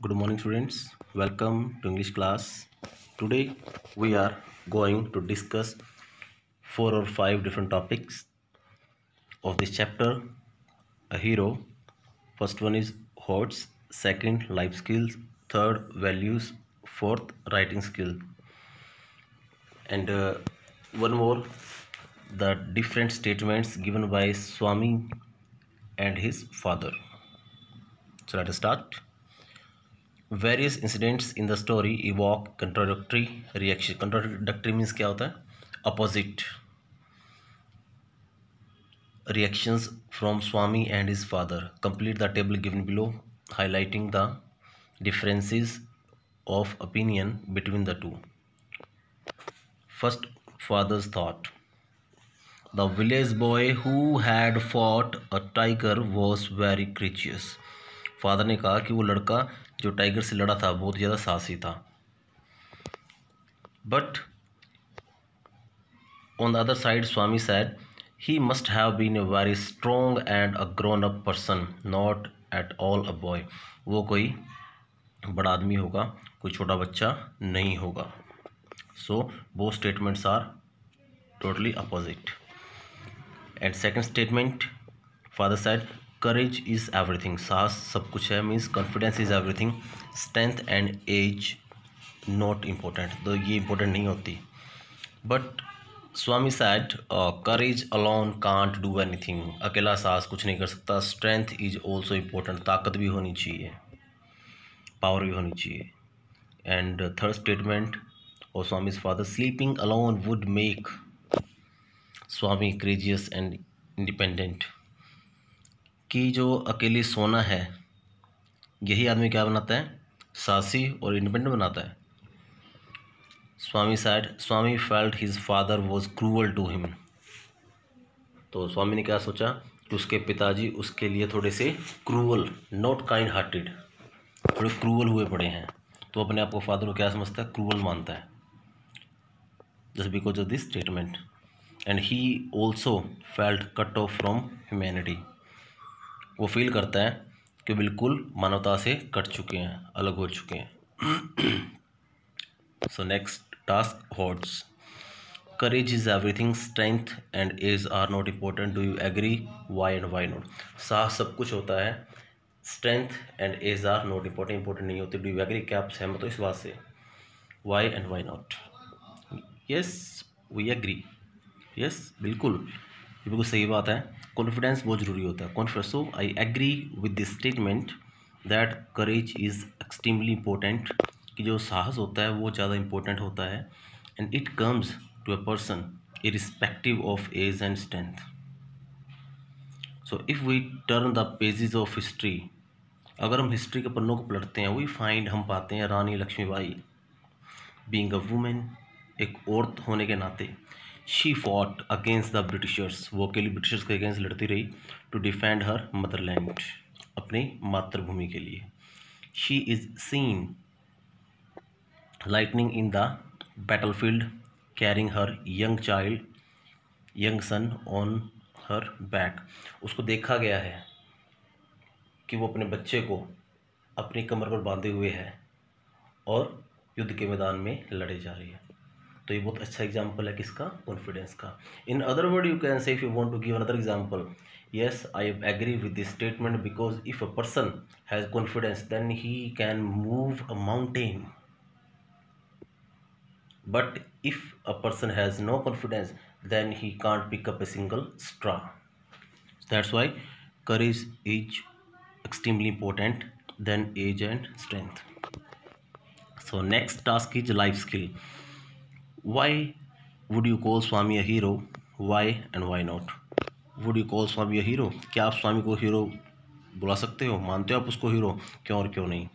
Good morning, students. Welcome to English class. Today we are going to discuss 4 or 5 different topics of this chapter. A hero. First one is hordes. Second, life skills. Third, values. Fourth, writing skill. And one more, the different statements given by Swami and his father. So let us start. Various incidents in the story evoke contradictory reaction. Contradictory means क्या होता है? Opposite reactions from Swami and his father. Complete the table given below, highlighting the differences of opinion between the two. First, father's thought. The village boy who had fought a tiger was very courageous. Father ने कहा कि वो लड़का जो tiger से लड़ा था बहुत ज़्यादा साहसी था. But on the other side, Swami said, he must have been a very strong and a grown-up person, not at all a boy. वो कोई बड़ा आदमी होगा, कोई छोटा बच्चा नहीं होगा. So both statements are totally opposite. And second statement, father said, courage is everything. साहस सब कुछ है means confidence is everything. Strength and age not important. तो ये important नहीं होती. But Swami said, courage alone can't do anything. अकेला साहस कुछ नहीं कर सकता. Strength is also important. ताकत भी होनी चाहिए, पावर भी होनी चाहिए. And third statement of Swami's father, sleeping alone would make Swami courageous and independent. कि जो अकेले सोना है यही आदमी क्या बनाता है? साहसी और इंडिपेंडेंट बनाता है. स्वामी said, Swami felt his father was cruel to him. तो स्वामी ने क्या सोचा कि उसके पिताजी उसके लिए थोड़े से क्रूअल, नॉट काइंड हार्टेड, थोड़े क्रूअल हुए पड़े हैं. तो अपने आप को फादर को क्या समझता है? क्रूअल मानता है. Just because of this statement. And he also felt cut off from humanity. वो फील करता है कि बिल्कुल मानवता से कट चुके हैं, अलग हो चुके हैं. So next task, hordes. Courage is everything. Strength and age are not important. Do you agree? Why and why not? साहस सब कुछ होता है. Strength and age are not important. Important नहीं होती. Do you agree? क्या आप सहमत हो इस बात से? Why and why not? Yes, we agree. Yes, बिल्कुल, ये बिल्कुल सही बात है. कॉन्फिडेंस बहुत ज़रूरी होता है. Confidence. So I agree with this statement that courage is extremely important. कि जो साहस होता है वो ज़्यादा इम्पोर्टेंट होता है. And it comes to a person irrespective of age and strength. So if we turn the pages of history, अगर हम हिस्ट्री के पन्नों को पलटते हैं, वी फाइंड, हम पाते हैं रानी लक्ष्मीबाई बीइंग अ वुमेन, एक औरत होने के नाते, she fought against the Britishers. वो अकेली ब्रिटिशर्स के अगेंस्ट लड़ती रही टू डिफेंड हर मदरलैंड, अपनी मातृभूमि के लिए. She is scene lightning in the battlefield, carrying her young son on her back. उसको देखा गया है कि वो अपने बच्चे को अपनी कमर पर बांधे हुए है और युद्ध के मैदान में लड़े जा रही है. तो ये बहुत अच्छा एग्जाम्पल है किसका? कॉन्फिडेंस का. In other word you can say, if you want to give another example, yes, I agree with this statement, because if a person has confidence then he can move a mountain. But if a person has no confidence, then he can't pick up a single straw. That's why courage is extremely important than age and strength. So next task is life skill. Why would you call Swami a hero? Why and why not? Would you call Swami a hero? क्या आप स्वामी को hero बुला सकते हो? मानते हो आप उसको हीरो? क्यों और क्यों नहीं?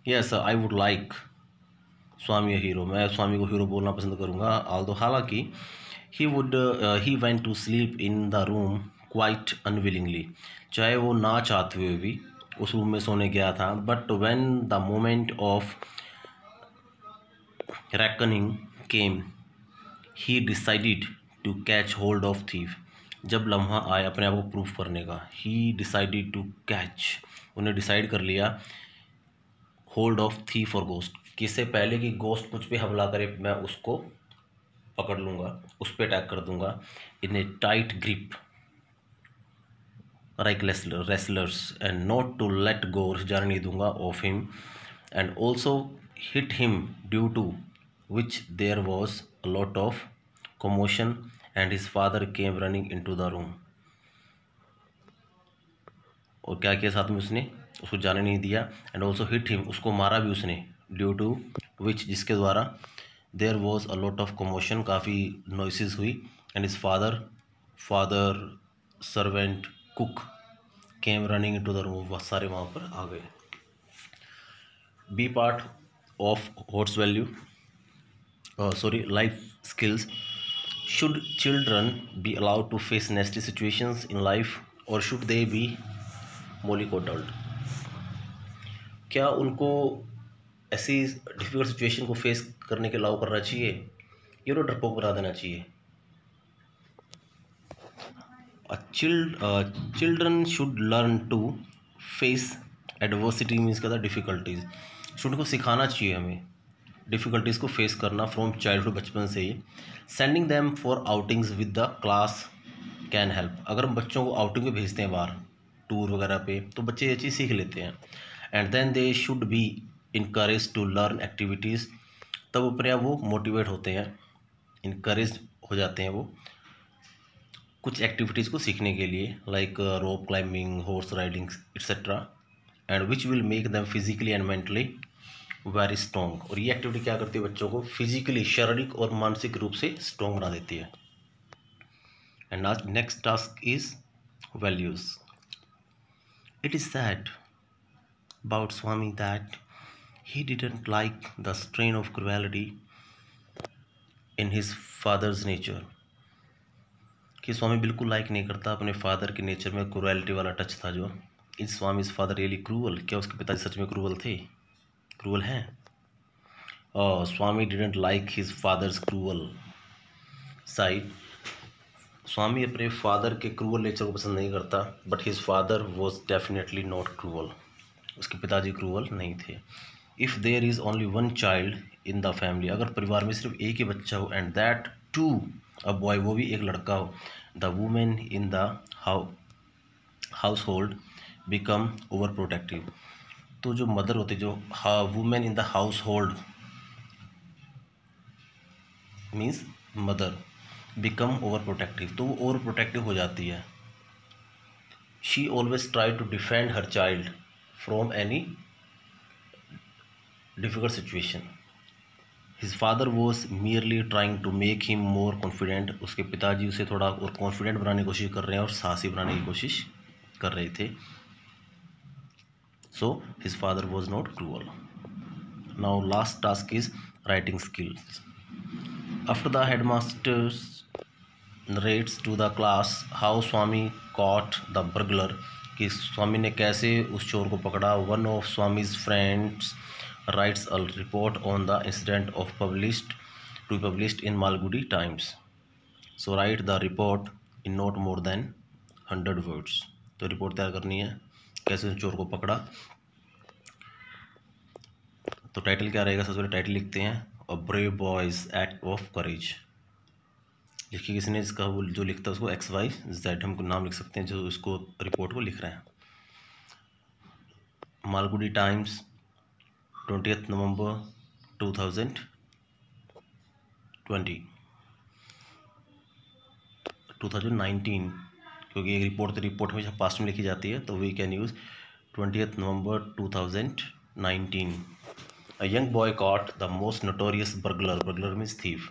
Yes, I would like Swami hero. मैं स्वामी को हीरो बोलना पसंद करूँगा. आल्दो हालांकि he went to sleep in the room quite unwillingly, चाहे वो ना चाहते हुए भी उस रूम में सोने गया था. But when the moment of reckoning came, he decided to catch hold of thief. जब लम्हा आया अपने आप को प्रूफ करने का, ही डिसाइडेड टू कैच, उन्हें डिसाइड कर लिया होल्ड ऑफ थीफ और गोस्ट, कि इससे पहले कि गोस्ट मुझ पे हमला करे मैं उसको पकड़ लूँगा, उस पर अटैक कर दूंगा। In a tight grip like wrestlers and not to let go, जाने नहीं दूंगा off him, and also hit him due to which there was a lot of commotion and his father came running into the room। और क्या किया साथ में उसने, उसको जाने नहीं दिया, एंड ऑल्सो हिट हिम, उसको मारा भी उसने, ड्यू टू विच, जिसके द्वारा there was a lot of commotion, काफ़ी नॉइसेस हुई, and his father servant cook came running into the room, वह सारे वहाँ पर आ गए। B part of HOTS value life skills. Should children be allowed to face nasty situations in life or should they be mollycoddled? क्या उनको ऐसी difficult situation को फेस करने के अलाउ करना चाहिए या उन्हें डरपोक बना देना चाहिए? Children should learn to face adversity, means क्या था, डिफ़िकल्टीज। स्टूडेंट को सिखाना चाहिए हमें डिफ़िकल्टीज़ को फेस करना फ्रॉम चाइल्डहुड, बचपन से ही। Sending them for outings with the class can help. अगर हम बच्चों को आउटिंग पे भेजते हैं बाहर, टूर वगैरह पे, तो बच्चे ये चीज़ सीख लेते हैं। And then they should be encourage to learn activities, तब अपने आप वो मोटिवेट होते हैं, इनकरेज हो जाते हैं वो कुछ एक्टिविटीज़ को सीखने के लिए, like rope climbing, horse riding etcetera, and which will make them physically and mentally very strong. और ये एक्टिविटी क्या करती है, बच्चों को फिजिकली, शारीरिक और मानसिक रूप से स्ट्रॉन्ग बना देती है। And next task is values. It is sad about Swami that he didn't like the strain of cruelty in his father's nature, कि स्वामी बिल्कुल लाइक नहीं करता अपने फादर के नेचर में क्रूएलिटी वाला टच था जो। Is Swami's father really cruel, क्या उसके पिताजी सच में क्रूअल थे, क्रूअल हैं? Swami didn't like his father's cruel side. Swami अपने फादर के क्रूअल नेचर को पसंद नहीं करता, but his father was definitely not cruel, उसके पिताजी क्रूअल नहीं थे। If there is only one child in the family, अगर परिवार में सिर्फ एक ही बच्चा हो, and that too a boy, वो भी एक लड़का हो, the women in the house hold become over protective. तो जो मदर होती, जो women in the house hold means mother, become over protective, तो वो ओवर प्रोटेक्टिव हो जाती है। She always try to defend her child from any difficult situation. His father was merely trying to make him more confident, उसके पिताजी उसे थोड़ा और कॉन्फिडेंट बनाने की कोशिश कर रहे हैं और साहसी बनाने की कोशिश कर रहे थे। So his father was not cruel. Now last task is writing skills. After the headmaster's narrates to the class how Swami caught the burglar, कि स्वामी ने कैसे उस चोर को पकड़ा। One of Swami's friends writes a report on the incident to be published in Malgudi Times. So write the report in not more than 100 words। तो report तैयार करनी है कैसे उस चोर को पकड़ा। तो टाइटल क्या रहेगा, सबसे पहले टाइटल लिखते हैं, a brave boys act of courage. लिखिए किसने, इसका वो जो लिखता है उसको XYZ हम नाम लिख सकते हैं, जो इसको रिपोर्ट को लिख रहे हैं। मालगुडी टाइम्स 20 नवंबर 2020 2019, क्योंकि एक रिपोर्ट हमेशा पास्ट में लिखी जाती है, तो we can use 20 November 2019। A young boy caught the most notorious burglar means thief.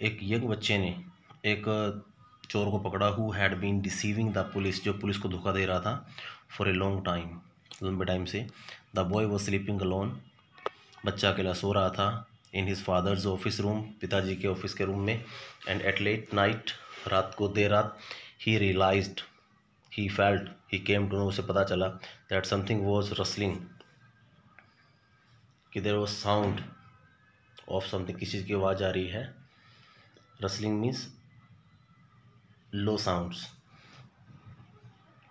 एक यंग बच्चे ने एक चोर को पकड़ा, who had been deceiving the police, जो पुलिस को धोखा दे रहा था, फॉर ए लॉन्ग टाइम, लंबे टाइम से। The boy was sleeping alone, बच्चा अकेला सो रहा था, in his father's office room, पिताजी के ऑफिस के रूम में। एंड एट लेट नाइट, रात को देर रात, he realized, he felt, he came to know, उसे पता चला, दैट समथिंग वॉज रसलिंग, कि there was sound of something, किसी चीज़ की आवाज़ आ रही है। Rustling means low sounds.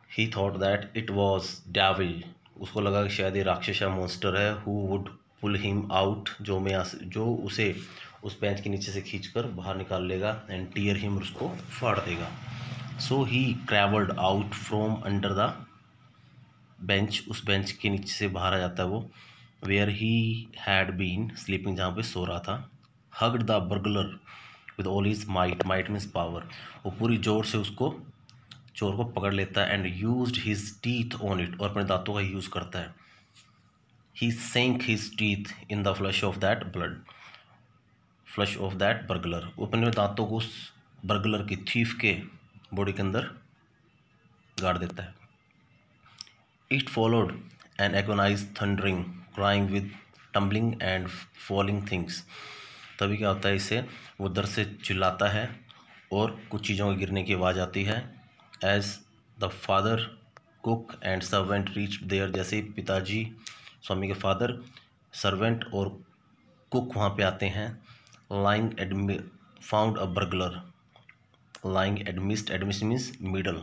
He thought that it was devil, उसको लगा कि शायद ये राक्षस या मॉन्स्टर है, who would pull him out, जो उसे उस बेंच के नीचे से खींचकर बाहर निकाल लेगा, एंड टीयर हिम, उसको फाड़ देगा। So he travelled out from under the bench, उस बेंच के नीचे से बाहर आ जाता है वो, where he had been sleeping, जहाँ पे सो रहा था। Hugged the burglar with all his might, might means power, वो पूरी जोर से उसको चोर को पकड़ लेता है, and used his teeth on it, और अपने दांतों का यूज़ करता है। ही sank his teeth in the flesh of that blood, flush of that burglar, वो अपने दांतों को उस बर्गलर की, थीफ के बॉडी के अंदर गाड़ देता है। It followed an agonize thundering crying with tumbling and falling things, तभी क्या होता है, इसे वो दर से चिल्लाता है और कुछ चीज़ों के गिरने की आवाज़ आती है। As the father cook and servant reach there, जैसे ही पिताजी, स्वामी के फादर, सर्वेंट और कुक वहाँ पे आते हैं। Lying found a burglar, lying amidst, amidst means middle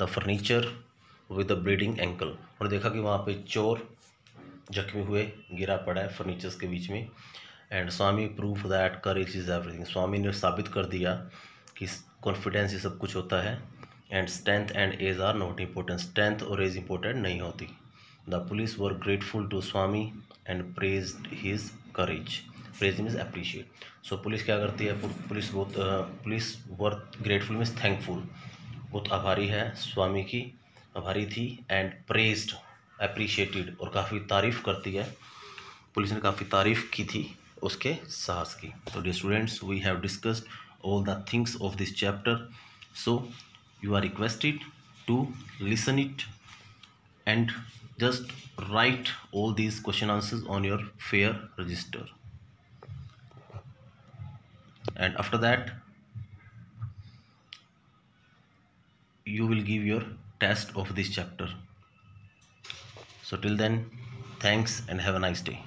the furniture with a bleeding ankle, और देखा कि वहाँ पे चोर जख्मी हुए गिरा पड़ा है फर्नीचर्स के बीच में। And Swami proof that courage is everything, Swami ने साबित कर दिया कि कॉन्फिडेंस ये सब कुछ होता है। And strength and age are not important, strength और एज इंपॉर्टेंट नहीं होती। The police were grateful to Swami and praised his courage, praise means appreciate. So police क्या करती है, police were grateful means thankful, बहुत आभारी है स्वामी की, आभारी थी। एंड प्रेज्ड, अप्रिशिएटेड, और काफ़ी तारीफ़ करती है, पुलिस ने काफ़ी तारीफ़ की थी उसके साहस की। तो dear students, we have discussed all the things of this chapter, so you are requested to listen it and just write all these question answers on your fair register, and after that you will give your test of this chapter. So till then, thanks and have a nice day.